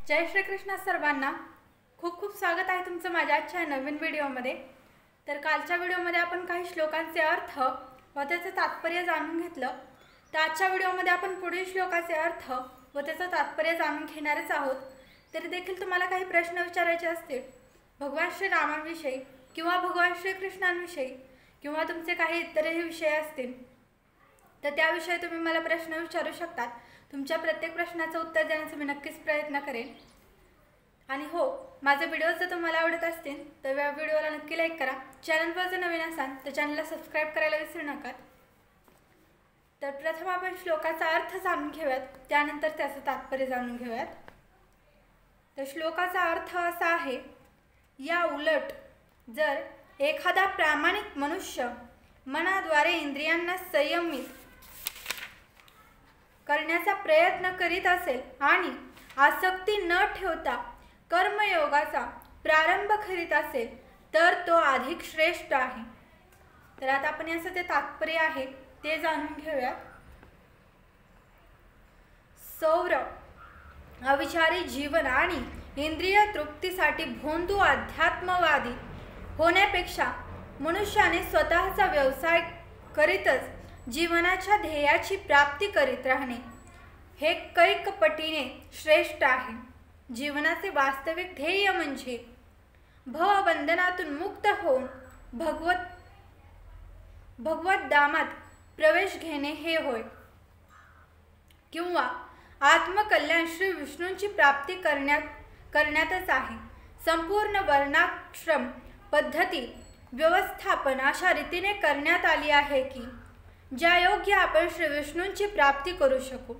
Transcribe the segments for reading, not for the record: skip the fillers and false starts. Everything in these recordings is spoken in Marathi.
जय श्री कृष्ण सर्वांना। खूप खूप स्वागत आहे तुमचं माझ्या आजच्या नवीन व्हिडिओमध्ये। तर कालच्या व्हिडिओमध्ये आपण काही श्लोकांचे अर्थ व त्याचे तात्पर्य जाणून घेतलं। तर आजच्या व्हिडिओमध्ये आपण पुढील श्लोकाचे अर्थ व त्याचे तात्पर्य जाणून घेणारच आहोत। तरी देखील तुम्हाला काही प्रश्न विचारायचे असतील भगवान श्री रामांविषयी किंवा भगवान श्री कृष्णांविषयी किंवा तुमचे काही इतरही विषय असतील तर त्याविषयी तुम्ही मला प्रश्न विचारू शकतात। तुमच्या प्रत्येक प्रश्नाचं उत्तर देण्याचा मी नक्कीच प्रयत्न करेन। आणि हो, माझे व्हिडिओज जर तुम्हाला आवडत असतील तर या व्हिडिओला नक्की लाईक करा। चॅनलवर जर नवीन असाल तर चॅनलला सबस्क्राइब करायला विसरू नका। तर प्रथम आपण श्लोकाचा अर्थ जाणून घेऊयात, त्यानंतर त्याचं तात्पर्य जाणून घेऊयात। तर श्लोकाचा अर्थ असा आहे, या उलट जर एखादा प्रामाणिक मनुष्य मनाद्वारे इंद्रियांना संयमित करण्याचा प्रयत्न करीत असेल आणि आसक्ती न ठेवता कर्मयोगाचा प्रारंभ करीत असेल तर तो अधिक श्रेष्ठ आहे। तर आता आपण याचं ते तात्पर्य आहे ते जाणून घेऊया। सौर अविचारी जीवन आणि इंद्रिय तृप्तीसाठी भोंदू अध्यात्मवादी होण्यापेक्षा मनुष्याने स्वतःचा व्यवसाय करीतच जीवनाच्या ध्येयाची प्राप्ती करीत राहणे हे कैकपटीने श्रेष्ठ आहे। जीवनाचे वास्तविक ध्येय म्हणजे भवबंधनातून मुक्त होऊन भगवत धामात प्रवेश घेणे हे होय, किंवा आत्मकल्याण श्री विष्णूंची प्राप्ती करण्यातच आहे। संपूर्ण वर्णाश्रम पद्धती व्यवस्थापन अशा रीतीने करण्यात आली आहे की ज्या योग्य आपण श्री विष्णूंची प्राप्ती करू शकू।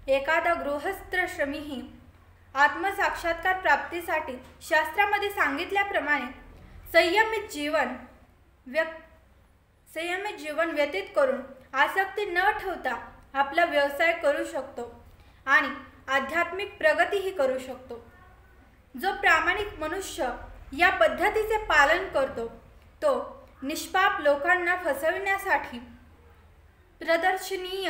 एखादा गृहस्थश्रमीही आत्मसाक्षात्कार प्राप्तीसाठी शास्त्रामध्ये सांगितल्याप्रमाणे संयमित जीवन व्यतीत करून आसक्ती न ठेवता आपला व्यवसाय करू शकतो आणि आध्यात्मिक प्रगतीही करू शकतो। जो प्रामाणिक मनुष्य या पद्धतीचे पालन करतो तो निष्पाप लोकांना फसविण्यासाठी प्रदर्शनीय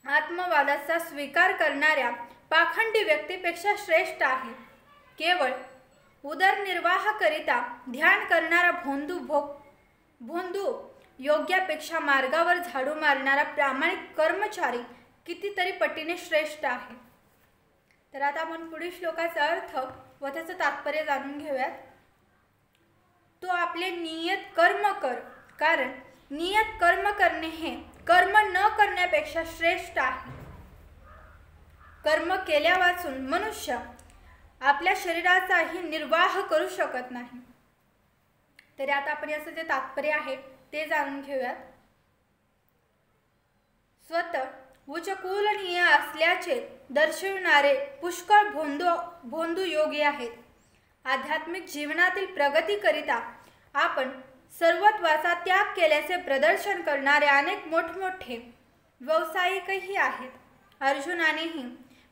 आत्मवादाचा स्वीकार करणाऱ्या पाखंडी व्यक्तीपेक्षा श्रेष्ठ आहे। केवळ उदरनिर्वाहाकरिता ध्यान करणारा भोंदू योग्यापेक्षा मार्गावर झाडू मारणारा प्रामाणिक कर्मचारी कितीतरी पटीने श्रेष्ठ आहे। तर आता आपण पुढील श्लोकाचा अर्थ व त्याचं तात्पर्य जाणून घेऊयात। तो आपले नियत कर्म कर, कारण नियत कर्म करणे हे कर्म न करण्यापेक्षा श्रेष्ठ आहे। कर्म केल्यावाचून मनुष्य आपल्या शरीराचाही निर्वाह करू शकत नाही। तरी आता आपण याचं जे तात्पर्य आहे ते जाणून घेऊयात। स्वतः उच्चकुलनीय असल्याचे दर्शविणारे पुष्कळ भोंदू योगी आहेत। आध्यात्मिक जीवनातील प्रगतीकरिता आपण सर्वत्वाचा त्याग केल्याचे प्रदर्शन करणारे अनेक मोठमोठे व्यावसायिकही आहेत। अर्जुनानेही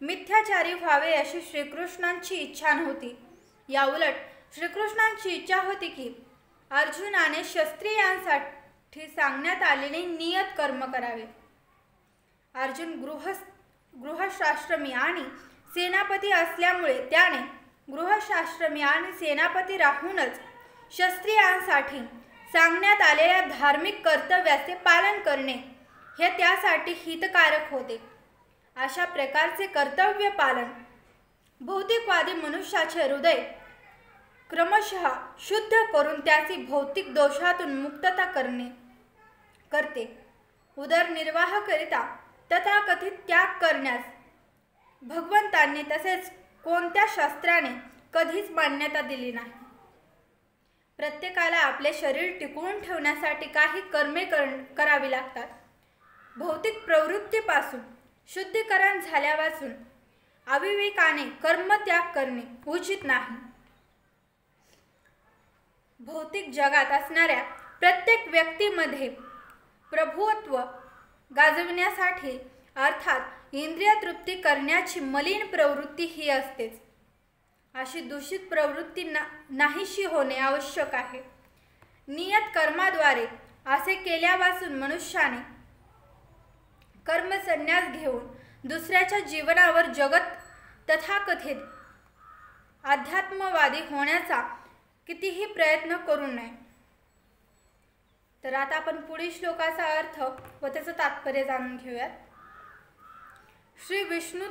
मिथ्याचारी व्हावे अशी श्रीकृष्णांची इच्छा नव्हती। याउलट श्रीकृष्णांची इच्छा होती की अर्जुनाने क्षत्रियांसाठी सांगण्यात आलेले नियत कर्म करावे। अर्जुन गृहशास्त्रमी आणि सेनापती असल्यामुळे त्याने गृहशास्त्रमी आणि सेनापती राहूनच क्षत्रियांसाठी सांगण्यात आलेल्या धार्मिक कर्तव्याचे पालन करणे हे त्यासाठी हितकारक होते। अशा प्रकारचे कर्तव्य पालन भौतिकवादी मनुष्याचे हृदय क्रमशः शुद्ध करून त्याची भौतिक दोषातून मुक्तता करते। उदरनिर्वाहाकरिता तथाकथित त्याग करण्यास भगवंतांनी तसेच कोणत्या शास्त्राने कधीच मान्यता दिली नाही। प्रत्येकाला आपले शरीर टिकवून ठेवण्यासाठी काही कर्मे करावी लागतात। भौतिक प्रवृत्तीपासून शुद्धीकरण झाल्यापासून अविवेकाने कर्मत्याग करणे उचित नाही। भौतिक जगात असणाऱ्या प्रत्येक व्यक्तीमध्ये प्रभुत्व गाजविण्यासाठी अर्थात इंद्रिय तृप्ती करण्याची मलिन प्रवृत्ती ही असतेच। अशी दूषित प्रवृत्ती नाहीशी होणे आवश्यक आहे। नियत कर्माद्वारे असे केल्यापासून मनुष्याने कर्मसन्यास घेऊन दुसऱ्याच्या जीवनावर तथाकथित अध्यात्मवादी होण्याचा कितीही प्रयत्न करू नये। तर आता आपण पुढील श्लोकाचा अर्थ व त्याचं तात्पर्य जाणून घेऊयात। श्री विष्णू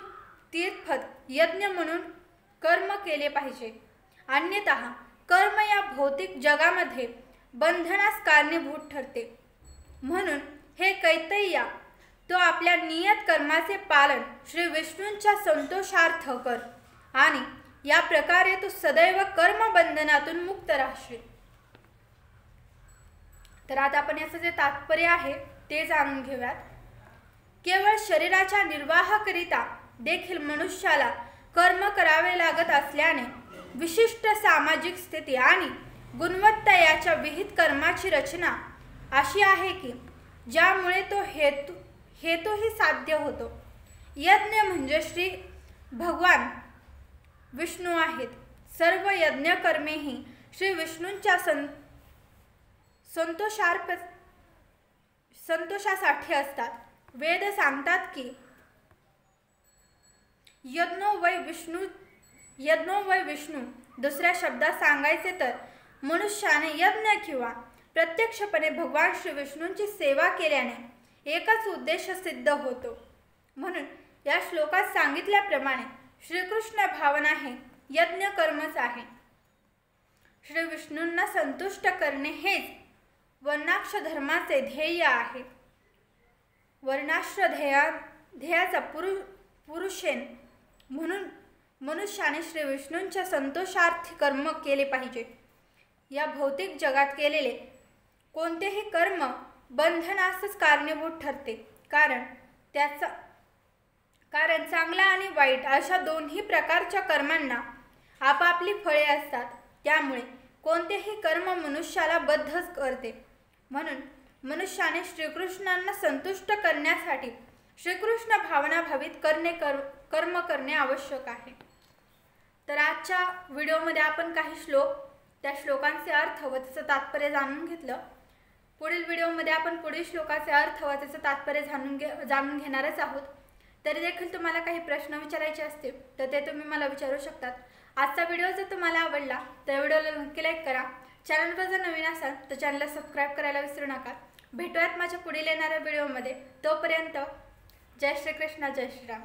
तीर्थपद यज्ञ म्हणून कर्म केले पाहिजे, अन्यथा कर्म या भौतिक जगामध्ये बंधनास कारणीभूत ठरते। म्हणून हे कैतय्या, तो आपल्या नियत कर्माचे पालन श्री विष्णूंच्या संतोषार्थ कर आणि या प्रकारे तू सदैव कर्मबंधनातून मुक्त राहशील। तर आता आपण याचं जे तात्पर्य आहे ते जाणून घेऊयात। केवळ शरीराच्या निर्वाहाकरिता देखील मनुष्याला कर्म करावे लागत असल्याने विशिष्ट सामाजिक स्थिती आणि गुणवत्ता याच्या विहित कर्माची रचना अशी आहे की ज्यामुळे तो हेतूही साध्य होतो। यज्ञ म्हणजे श्री भगवान विष्णू आहेत। सर्व यज्ञ कर्मेही श्री विष्णूंच्या संतोषासाठी असतात। वेद सांगतात की यज्ञो वै विष्णू। दुसऱ्या शब्दात सांगायचे तर मनुष्याने यज्ञ किंवा प्रत्यक्षपणे भगवान श्री विष्णूंची सेवा केल्याने एकच उद्देश सिद्ध होतो। म्हणून या श्लोकात सांगितल्याप्रमाणे श्रीकृष्ण भावना हे यज्ञ कर्मच आहे। श्री विष्णूंना संतुष्ट करणे हेच वर्णाश्र धर्माचे ध्येय आहे। वर्णाश्र ध्येयाचा पुरुषेन म्हणून मनुष्याने श्री विष्णूंच्या संतोषार्थी कर्म केले पाहिजे। या भौतिक जगात केलेले कोणतेही कर्म बंधनासच कारणीभूत ठरते, कारण चांगला आणि वाईट अशा दोन्ही प्रकारच्या कर्मांना आपापली फळे असतात। त्यामुळे कोणतेही कर्म मनुष्याला बद्धच करते। म्हणून मनुष्याने श्रीकृष्णांना संतुष्ट करण्यासाठी श्रीकृष्ण भावना भावित कर्म करणे आवश्यक आहे। तर आजच्या व्हिडिओमध्ये आपण काही त्या श्लोकांचे अर्थ व त्याचं तात्पर्य जाणून घेतलं। पुढील व्हिडिओमध्ये आपण पुढील श्लोकाचे अर्थ व त्याचं तात्पर्य जाणून घेणारच आहोत। तरी देखील तुम्हाला काही प्रश्न विचारायचे असतील तर ते तुम्ही मला विचारू शकतात। आजचा व्हिडिओ जर तुम्हाला आवडला तर व्हिडिओला नक्की लाईक करा। चॅनलवर जर नवीन असाल तर चॅनलला सबस्क्राईब करायला विसरू नका। भेटूयात माझ्या पुढील येणाऱ्या व्हिडिओमध्ये। तोपर्यंत जय श्रीकृष्ण, जय श्रीराम।